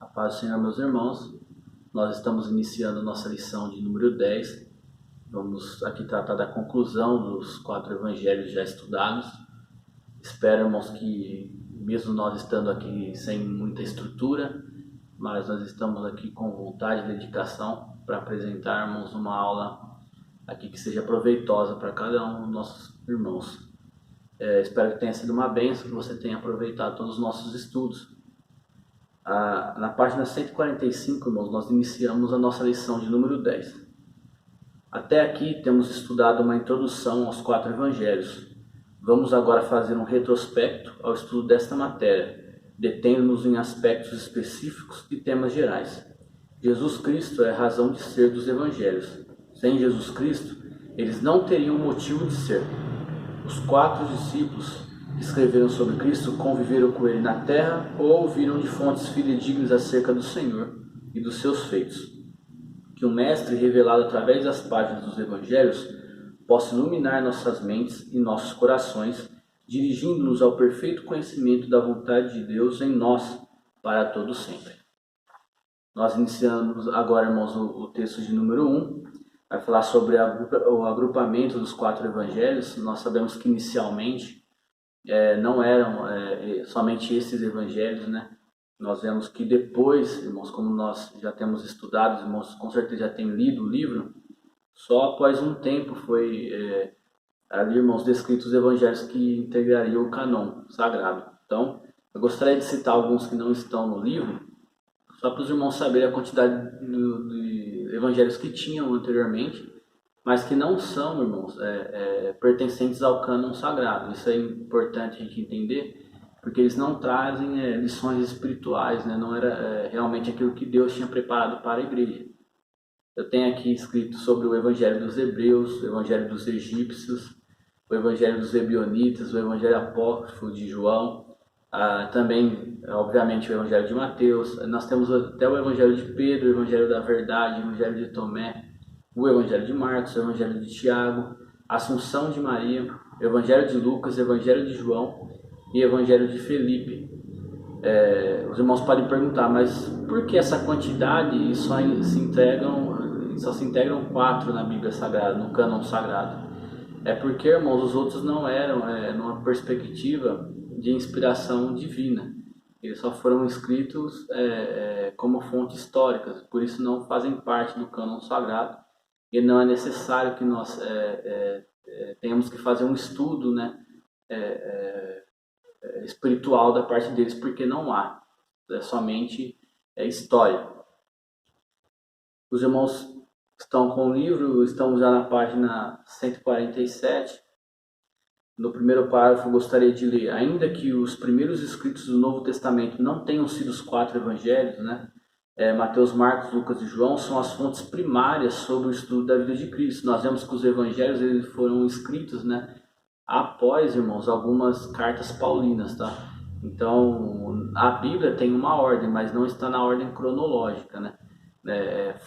A paz do Senhor, meus irmãos. Nós estamos iniciando nossa lição de número 10. Vamos aqui tratar da conclusão dos 4 evangelhos já estudados. Espero, irmãos, que mesmo nós estando aqui sem muita estrutura, mas nós estamos aqui com vontade e dedicação para apresentarmos uma aula aqui que seja proveitosa para cada um dos nossos irmãos. Espero que tenha sido uma bênção, que você tenha aproveitado todos os nossos estudos. Na página 145, irmãos, nós iniciamos a nossa lição de número 10. Até aqui temos estudado uma introdução aos 4 evangelhos. Vamos agora fazer um retrospecto ao estudo desta matéria, detendo-nos em aspectos específicos e temas gerais. Jesus Cristo é a razão de ser dos evangelhos. Sem Jesus Cristo, eles não teriam motivo de ser. Os 4 discípulos que escreveram sobre Cristo conviveram com ele na terra ou ouviram de fontes fidedignas acerca do Senhor e dos seus feitos. Que o Mestre, revelado através das páginas dos Evangelhos, possa iluminar nossas mentes e nossos corações, dirigindo-nos ao perfeito conhecimento da vontade de Deus em nós, para todo sempre. Nós iniciamos agora, irmãos, o texto de número 1. Vai falar sobre o agrupamento dos 4 Evangelhos. Nós sabemos que inicialmente não eram somente esses evangelhos, né? Nós vemos que depois, irmãos, como nós já temos estudado, irmãos com certeza já têm lido o livro, só após um tempo foi ali, irmãos, descritos os evangelhos que integrariam o cânon sagrado. Então, eu gostaria de citar alguns que não estão no livro, só para os irmãos saberem a quantidade de evangelhos que tinham anteriormente, mas que não são, irmãos, pertencentes ao cânon sagrado. Isso é importante a gente entender, porque eles não trazem lições espirituais, né? Não era realmente aquilo que Deus tinha preparado para a igreja. Eu tenho aqui escrito sobre o Evangelho dos Hebreus, o Evangelho dos Egípcios, o Evangelho dos Ebionitas, o Evangelho Apócrifo de João, também, obviamente, o Evangelho de Mateus. Nós temos até o Evangelho de Pedro, o Evangelho da Verdade, o Evangelho de Tomé, o Evangelho de Marcos, o Evangelho de Tiago, a Assunção de Maria, o Evangelho de Lucas, o Evangelho de João e o Evangelho de Felipe. Os irmãos podem perguntar, mas por que essa quantidade e só se integram 4 na Bíblia Sagrada, no cânon sagrado? É porque, irmãos, os outros não eram numa perspectiva de inspiração divina. Eles só foram escritos como fontes históricas, por isso não fazem parte do cânon sagrado. E não é necessário que nós tenhamos que fazer um estudo, né, espiritual da parte deles, porque não há. É somente história. Os irmãos estão com o livro, estamos já na página 147. No primeiro parágrafo, eu gostaria de ler: ainda que os primeiros escritos do Novo Testamento não tenham sido os 4 evangelhos, né? Mateus, Marcos, Lucas e João são as fontes primárias sobre o estudo da vida de Cristo. Nós vemos que os evangelhos eles foram escritos, né, após, irmãos, algumas cartas paulinas, tá? Então, a Bíblia tem uma ordem, mas não está na ordem cronológica, né?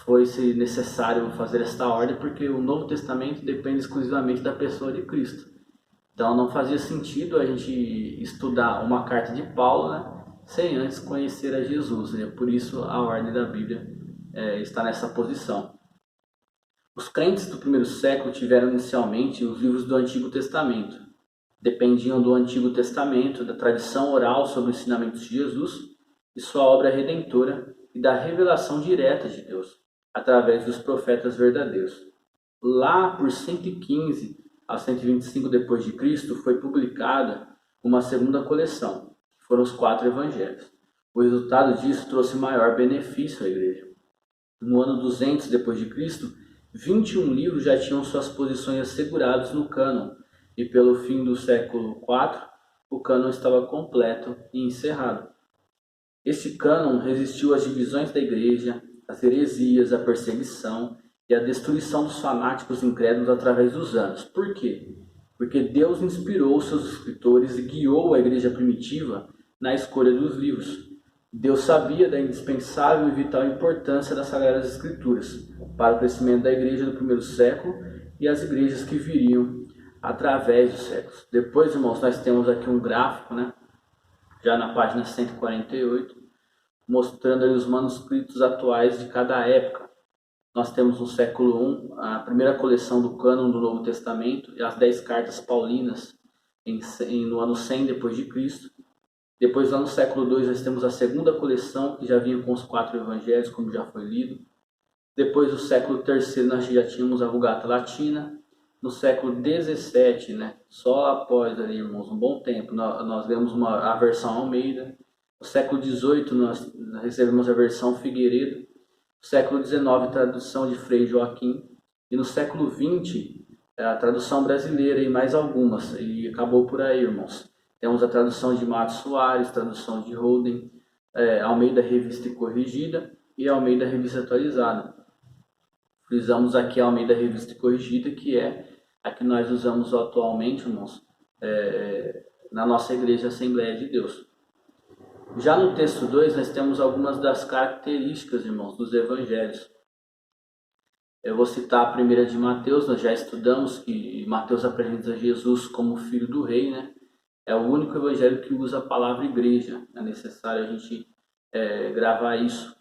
Foi-se necessário fazer esta ordem porque o Novo Testamento depende exclusivamente da pessoa de Cristo. Então, não fazia sentido a gente estudar uma carta de Paulo, né, sem antes conhecer a Jesus, né? Por isso a ordem da Bíblia está nessa posição. Os crentes do primeiro século tiveram inicialmente os livros do Antigo Testamento. Dependiam do Antigo Testamento, da tradição oral sobre o ensinamento de Jesus e sua obra redentora e da revelação direta de Deus, através dos profetas verdadeiros. Lá por 115 a 125 depois de Cristo foi publicada uma segunda coleção, foram os 4 evangelhos. O resultado disso trouxe maior benefício à igreja. No ano 200 depois de Cristo, 21 livros já tinham suas posições asseguradas no cânon, e pelo fim do século IV, o cânon estava completo e encerrado. Este cânon resistiu às divisões da igreja, às heresias, à perseguição e à destruição dos fanáticos incrédulos através dos anos. Por quê? Porque Deus inspirou seus escritores e guiou a igreja primitiva na escolha dos livros. Deus sabia da indispensável e vital importância das Sagradas Escrituras para o crescimento da igreja do primeiro século e as igrejas que viriam através dos séculos. Depois, irmãos, nós temos aqui um gráfico, né, já na página 148, mostrando ali os manuscritos atuais de cada época. Nós temos no século I a primeira coleção do cânon do Novo Testamento e as 10 cartas paulinas no ano 100 depois de Cristo. Depois, lá no século II, nós temos a segunda coleção, que já vinha com os 4 evangelhos, como já foi lido. Depois, no século III, nós já tínhamos a Vulgata Latina. No século XVII, né, só após, ali, irmãos, um bom tempo, nós vemos a versão Almeida. No século XVIII, nós recebemos a versão Figueiredo. No século XIX, a tradução de Frei Joaquim. E no século XX, a tradução brasileira e mais algumas. E acabou por aí, irmãos. Temos a tradução de Matos Soares, tradução de Holden, Almeida Revista e Corrigida e Almeida Revista Atualizada. Frisamos aqui a Almeida Revista e Corrigida, que é a que nós usamos atualmente, irmãos, na nossa Igreja Assembleia de Deus. Já no texto 2, nós temos algumas das características, irmãos, dos evangelhos. Eu vou citar a primeira de Mateus. Nós já estudamos que Mateus apresenta Jesus como filho do rei, né? É o único evangelho que usa a palavra igreja. É necessário a gente gravar isso.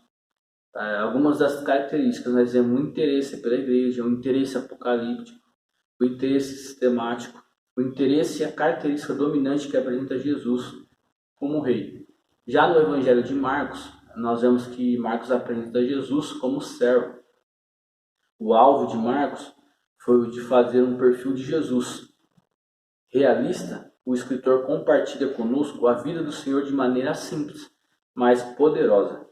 Algumas das características, nós vemos o interesse pela igreja, o interesse apocalíptico, o interesse sistemático, o interesse e a característica dominante que apresenta Jesus como rei. Já no evangelho de Marcos, nós vemos que Marcos apresenta Jesus como servo. O alvo de Marcos foi o de fazer um perfil de Jesus realista. O escritor compartilha conosco a vida do Senhor de maneira simples, mas poderosa.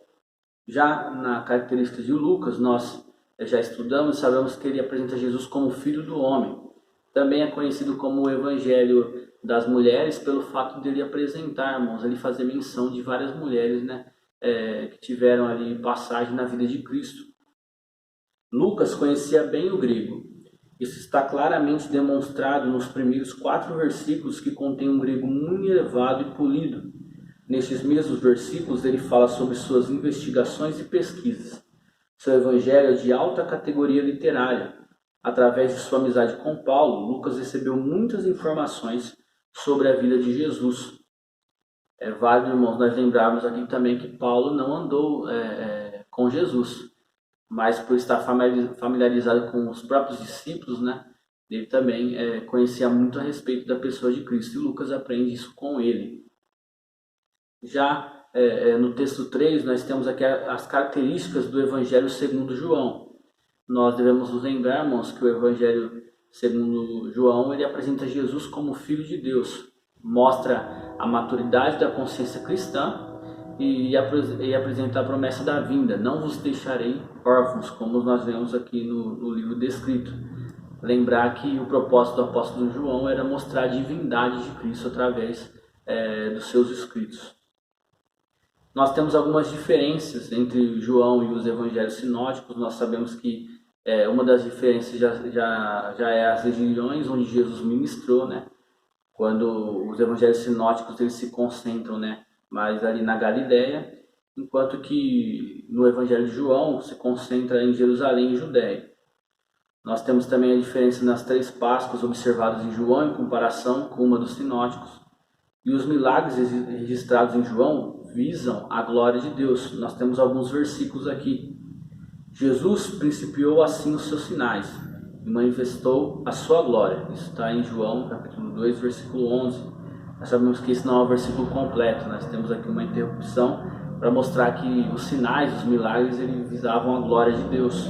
Já na característica de Lucas, nós já estudamos e sabemos que ele apresenta Jesus como filho do homem. Também é conhecido como o evangelho das mulheres pelo fato dele apresentar, irmãos, ele fazer menção de várias mulheres, né, que tiveram ali passagem na vida de Cristo. Lucas conhecia bem o grego. Isso está claramente demonstrado nos primeiros 4 versículos, que contêm um grego muito elevado e polido. Nestes mesmos versículos, ele fala sobre suas investigações e pesquisas. Seu evangelho é de alta categoria literária. Através de sua amizade com Paulo, Lucas recebeu muitas informações sobre a vida de Jesus. É válido, irmãos, nós lembrarmos aqui também que Paulo não andou com Jesus, mas por estar familiarizado com os próprios discípulos, né, ele também conhecia muito a respeito da pessoa de Cristo, e Lucas aprende isso com ele. Já no texto 3, nós temos aqui as características do Evangelho segundo João. Nós devemos nos lembrar, irmãos, que o Evangelho segundo João, ele apresenta Jesus como Filho de Deus, mostra a maturidade da consciência cristã e apresenta a promessa da vinda: não vos deixarei órfãos, como nós vemos aqui no livro descrito. Lembrar que o propósito do apóstolo João era mostrar a divindade de Cristo através dos seus escritos. Nós temos algumas diferenças entre João e os evangelhos sinóticos. Nós sabemos que uma das diferenças já é as regiões onde Jesus ministrou, né? Quando os evangelhos sinóticos eles se concentram, né, mais ali na Galileia, enquanto que no evangelho de João se concentra em Jerusalém e Judéia. Nós temos também a diferença nas 3 Páscoas observadas em João em comparação com uma dos sinóticos. E os milagres registrados em João visam a glória de Deus. Nós temos alguns versículos aqui. Jesus principiou assim os seus sinais e manifestou a sua glória. Isso está em João, capítulo 2, versículo 11. Nós sabemos que esse não é o versículo completo. Nós temos aqui uma interrupção para mostrar que os sinais, os milagres, eles visavam a glória de Deus.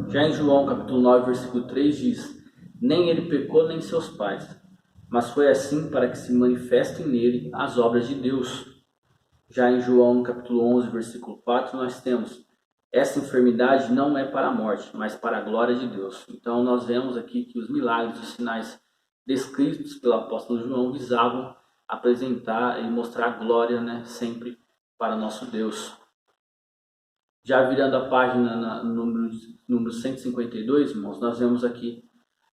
Já em João, capítulo 9, versículo 3, diz: nem ele pecou, nem seus pais, mas foi assim para que se manifestem nele as obras de Deus. Já em João, capítulo 11, versículo 4, nós temos: essa enfermidade não é para a morte, mas para a glória de Deus. Então nós vemos aqui que os milagres, os sinais descritos pelo apóstolo João visavam apresentar e mostrar a glória, né, sempre para nosso Deus. Já virando a página número 152, irmãos, nós vemos aqui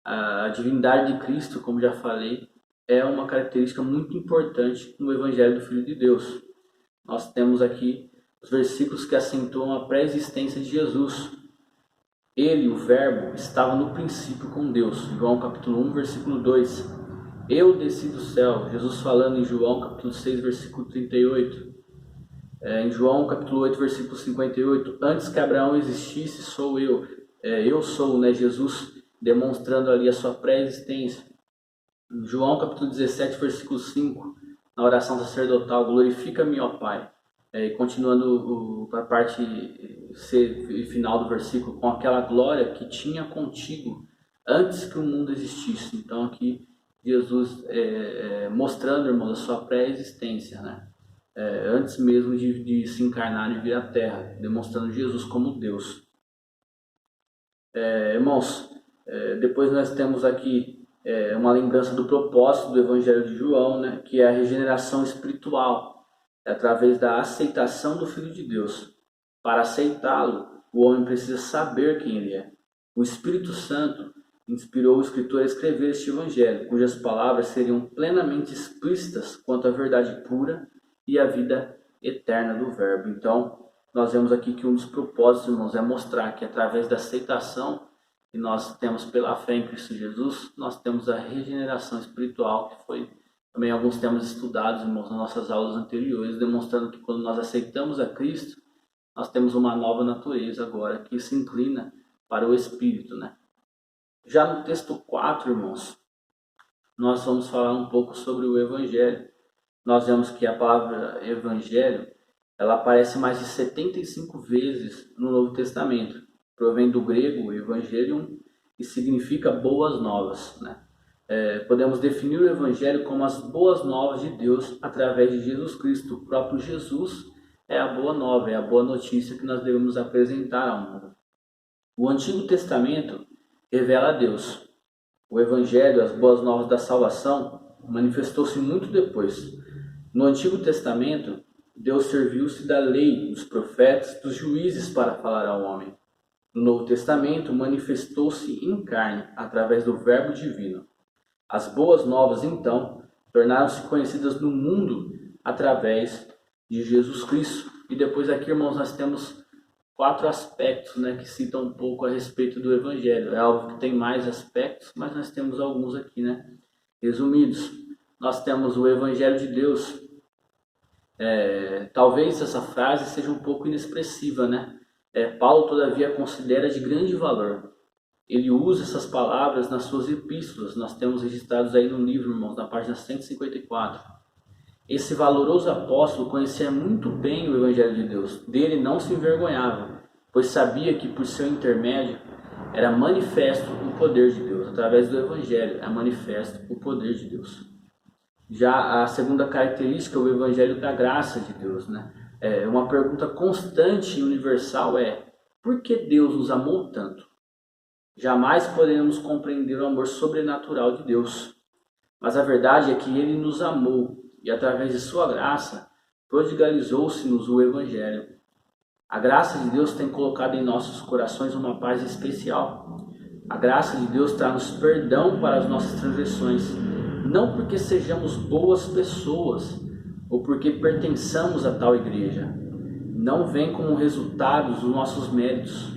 a divindade de Cristo, como já falei, é uma característica muito importante no Evangelho do Filho de Deus. Nós temos aqui os versículos que acentuam a pré-existência de Jesus. Ele, o Verbo, estava no princípio com Deus. João capítulo 1, versículo 2. Eu desci do céu. Jesus falando em João capítulo 6, versículo 38. Em João capítulo 8, versículo 58, antes que Abraão existisse, sou eu. Eu sou, né, Jesus demonstrando ali a sua pré-existência. Em João capítulo 17, versículo 5, na oração sacerdotal, glorifica-me, ó Pai. E continuando a parte final do versículo, com aquela glória que tinha contigo antes que o mundo existisse. Então aqui Jesus mostrando, irmãos, a sua pré-existência, né? Antes mesmo de se encarnar e vir à Terra, demonstrando Jesus como Deus. Irmãos, depois nós temos aqui uma lembrança do propósito do Evangelho de João, né, que é a regeneração espiritual, através da aceitação do Filho de Deus. Para aceitá-lo, o homem precisa saber quem ele é. O Espírito Santo inspirou o escritor a escrever este Evangelho, cujas palavras seriam plenamente explícitas quanto à verdade pura e à vida eterna do Verbo. Então, nós vemos aqui que um dos propósitos, irmãos, é mostrar que através da aceitação que nós temos pela fé em Cristo Jesus, nós temos a regeneração espiritual, que foi também alguns temas estudados, irmãos, nas nossas aulas anteriores, demonstrando que quando nós aceitamos a Cristo, nós temos uma nova natureza agora, que se inclina para o Espírito, né? Já no texto 4, irmãos, nós vamos falar um pouco sobre o Evangelho. Nós vemos que a palavra Evangelho, ela aparece mais de 75 vezes no Novo Testamento. Provém do grego Evangelium e significa boas novas, né? Podemos definir o Evangelho como as boas novas de Deus através de Jesus Cristo. O próprio Jesus é a boa nova, é a boa notícia que nós devemos apresentar ao mundo. O Antigo Testamento revela a Deus. O Evangelho, as boas novas da salvação, manifestou-se muito depois. No Antigo Testamento, Deus serviu-se da lei, dos profetas, dos juízes para falar ao homem. No Novo Testamento, manifestou-se em carne, através do Verbo divino. As boas novas, então, tornaram-se conhecidas no mundo através de Jesus Cristo. E depois aqui, irmãos, nós temos 4 aspectos, né, que citam um pouco a respeito do Evangelho. É algo que tem mais aspectos, mas nós temos alguns aqui, né, resumidos. Nós temos o Evangelho de Deus. Talvez essa frase seja um pouco inexpressiva, né? Paulo, todavia, considera de grande valor. Ele usa essas palavras nas suas epístolas. Nós temos registrados aí no livro, irmãos, na página 154. Esse valoroso apóstolo conhecia muito bem o Evangelho de Deus. Dele não se envergonhava, pois sabia que por seu intermédio era manifesto o poder de Deus. Através do Evangelho é manifesto o poder de Deus. Já a segunda característica, o Evangelho da graça de Deus, né? Uma pergunta constante e universal por que Deus nos amou tanto? Jamais poderemos compreender o amor sobrenatural de Deus. Mas a verdade é que Ele nos amou e através de sua graça prodigalizou-se-nos o Evangelho. A graça de Deus tem colocado em nossos corações uma paz especial. A graça de Deus traz-nos perdão para as nossas transgressões, não porque sejamos boas pessoas ou porque pertençamos a tal igreja. Não vem como resultado dos nossos méritos.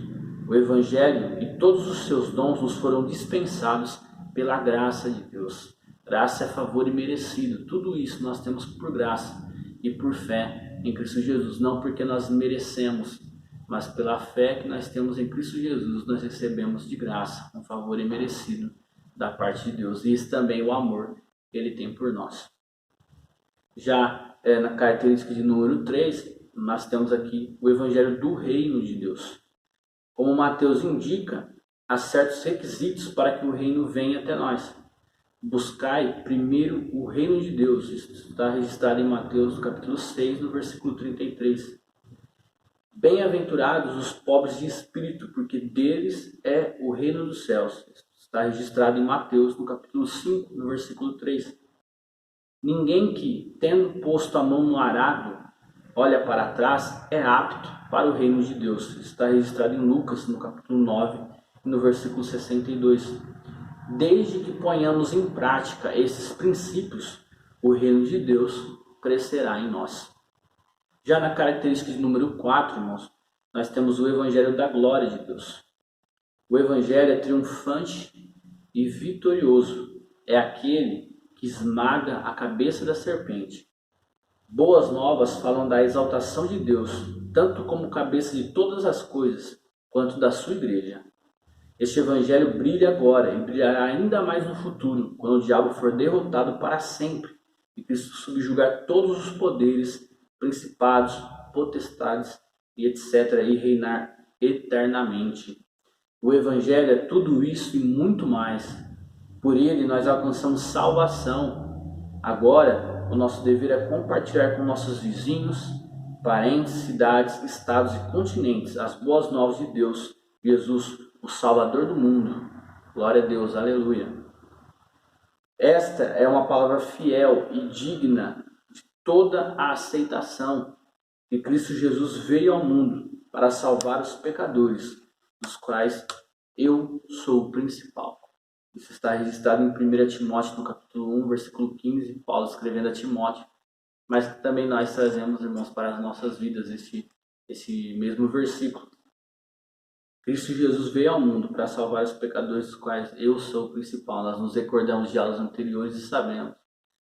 O Evangelho e todos os seus dons nos foram dispensados pela graça de Deus. Graça é favor imerecido. Tudo isso nós temos por graça e por fé em Cristo Jesus. Não porque nós merecemos, mas pela fé que nós temos em Cristo Jesus, nós recebemos de graça um favor imerecido da parte de Deus. E isso também é o amor que Ele tem por nós. Já na característica de número 3, nós temos aqui o Evangelho do Reino de Deus. Como Mateus indica, há certos requisitos para que o reino venha até nós. Buscai primeiro o reino de Deus. Isso está registrado em Mateus capítulo 6, no versículo 33. Bem-aventurados os pobres de espírito, porque deles é o reino dos céus. Isso está registrado em Mateus, no capítulo 5, no versículo 3. Ninguém que, tendo posto a mão no arado, olha para trás, é apto para o reino de Deus. Isso está registrado em Lucas, no capítulo 9, no versículo 62. Desde que ponhamos em prática esses princípios, o reino de Deus crescerá em nós. Já na característica de número 4, irmãos, nós temos o Evangelho da glória de Deus. O Evangelho é triunfante e vitorioso. É aquele que esmaga a cabeça da serpente. Boas novas falam da exaltação de Deus, tanto como cabeça de todas as coisas, quanto da sua igreja. Este evangelho brilha agora e brilhará ainda mais no futuro, quando o diabo for derrotado para sempre e Cristo subjugar todos os poderes, principados, potestades e etc. e reinar eternamente. O evangelho é tudo isso e muito mais. Por ele nós alcançamos salvação. Agora, o nosso dever é compartilhar com nossos vizinhos, parentes, cidades, estados e continentes as boas novas de Deus, Jesus, o Salvador do mundo. Glória a Deus, aleluia. Esta é uma palavra fiel e digna de toda a aceitação, que Cristo Jesus veio ao mundo para salvar os pecadores, dos quais eu sou o principal. Isso está registrado em 1 Timóteo, no capítulo 1, versículo 15, Paulo escrevendo a Timóteo, mas que também nós trazemos, irmãos, para as nossas vidas esse mesmo versículo. Cristo Jesus veio ao mundo para salvar os pecadores, dos quais eu sou o principal. Nós nos recordamos de aulas anteriores e sabemos,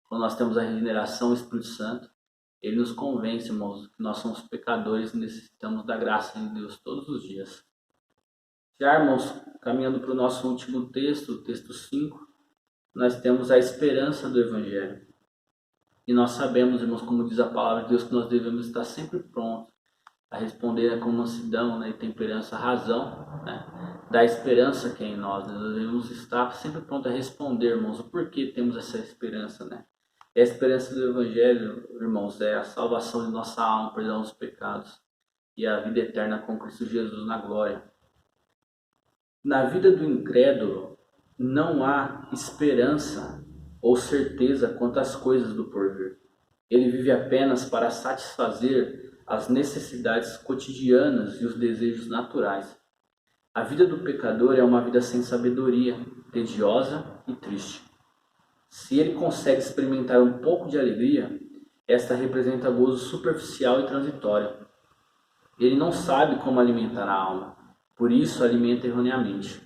quando nós temos a regeneração do Espírito Santo, ele nos convence, irmãos, que nós somos pecadores e necessitamos da graça de Deus todos os dias. Já, irmãos, caminhando para o nosso último texto, o texto 5, nós temos a esperança do Evangelho. E nós sabemos, irmãos, como diz a palavra de Deus, que nós devemos estar sempre prontos a responder com mansidão, e temperança, a razão, da esperança que é em nós. Nós devemos estar sempre prontos a responder, irmãos, o porquê temos essa esperança, E a esperança do Evangelho, irmãos, é a salvação de nossa alma, perdão dos pecados e a vida eterna com Cristo Jesus na glória. Na vida do incrédulo não há esperança ou certeza quanto às coisas do porvir. Ele vive apenas para satisfazer as necessidades cotidianas e os desejos naturais. A vida do pecador é uma vida sem sabedoria, tediosa e triste. Se ele consegue experimentar um pouco de alegria, esta representa gozo superficial e transitório. Ele não sabe como alimentar a alma, por isso alimenta erroneamente.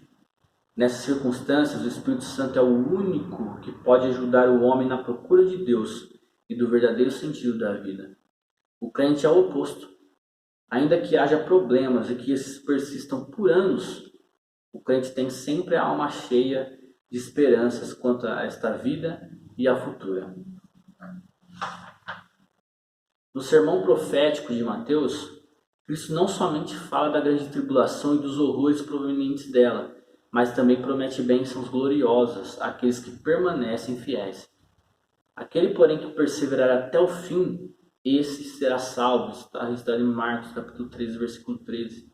Nessas circunstâncias, o Espírito Santo é o único que pode ajudar o homem na procura de Deus e do verdadeiro sentido da vida. O crente é o oposto. Ainda que haja problemas e que esses persistam por anos, o crente tem sempre a alma cheia de esperanças quanto a esta vida e a futura. No sermão profético de Mateus, Cristo não somente fala da grande tribulação e dos horrores provenientes dela, mas também promete bênçãos gloriosas àqueles que permanecem fiéis. Aquele, porém, que perseverar até o fim, esse será salvo. Está registrado em Marcos, capítulo 13, versículo 13.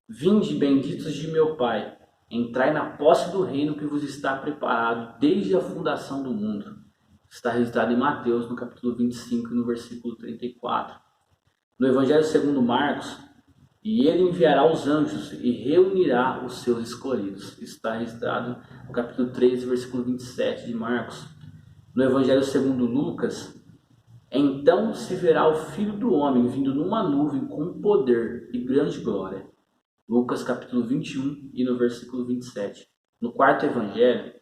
Vinde, benditos de meu Pai, entrai na posse do reino que vos está preparado desde a fundação do mundo. Está registrado em Mateus, no capítulo 25, no versículo 34. No Evangelho segundo Marcos, e ele enviará os anjos e reunirá os seus escolhidos. Está registrado no capítulo 13, versículo 27 de Marcos. No Evangelho segundo Lucas, então se verá o Filho do Homem vindo numa nuvem com poder e grande glória. Lucas capítulo 21 e no versículo 27. No quarto Evangelho,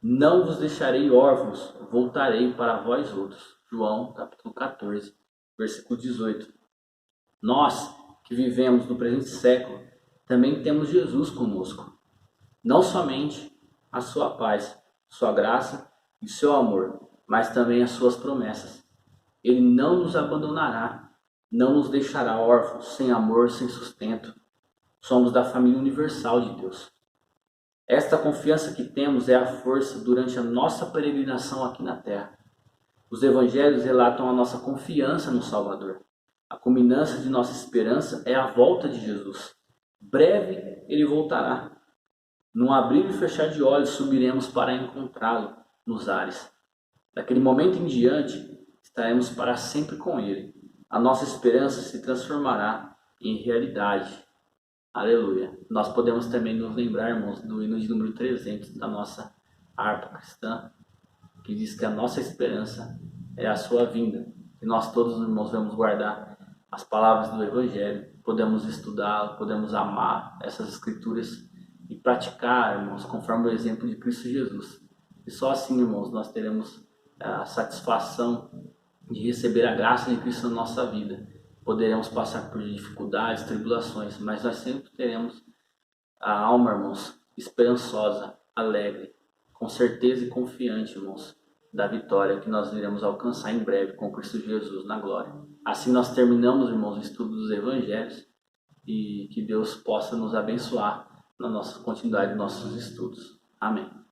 não vos deixarei órfãos, voltarei para vós outros. João capítulo 14, versículo 18. Nós, que vivemos no presente século, também temos Jesus conosco. Não somente a sua paz, sua graça e seu amor, mas também as suas promessas. Ele não nos abandonará, não nos deixará órfãos, sem amor, sem sustento. Somos da família universal de Deus. Esta confiança que temos é a força durante a nossa peregrinação aqui na terra. Os evangelhos relatam a nossa confiança no Salvador. A culminância de nossa esperança é a volta de Jesus. Breve ele voltará. Num abrir e fechar de olhos, subiremos para encontrá-lo nos ares. Daquele momento em diante, estaremos para sempre com ele. A nossa esperança se transformará em realidade. Aleluia. Nós podemos também nos lembrar, irmãos, do hino de número 300 da nossa harpa cristã, que diz que a nossa esperança é a sua vinda. E nós todos, irmãos, vamos guardar as palavras do Evangelho, podemos estudar, podemos amar essas escrituras e praticar, irmãos, conforme o exemplo de Cristo Jesus. E só assim, irmãos, nós teremos a satisfação de receber a graça de Cristo na nossa vida. Poderemos passar por dificuldades, tribulações, mas nós sempre teremos a alma, irmãos, esperançosa, alegre, com certeza e confiante, irmãos, da vitória que nós iremos alcançar em breve com Cristo Jesus na glória. Assim nós terminamos, irmãos, o estudo dos Evangelhos e que Deus possa nos abençoar na nossa continuidade dos nossos estudos. Amém.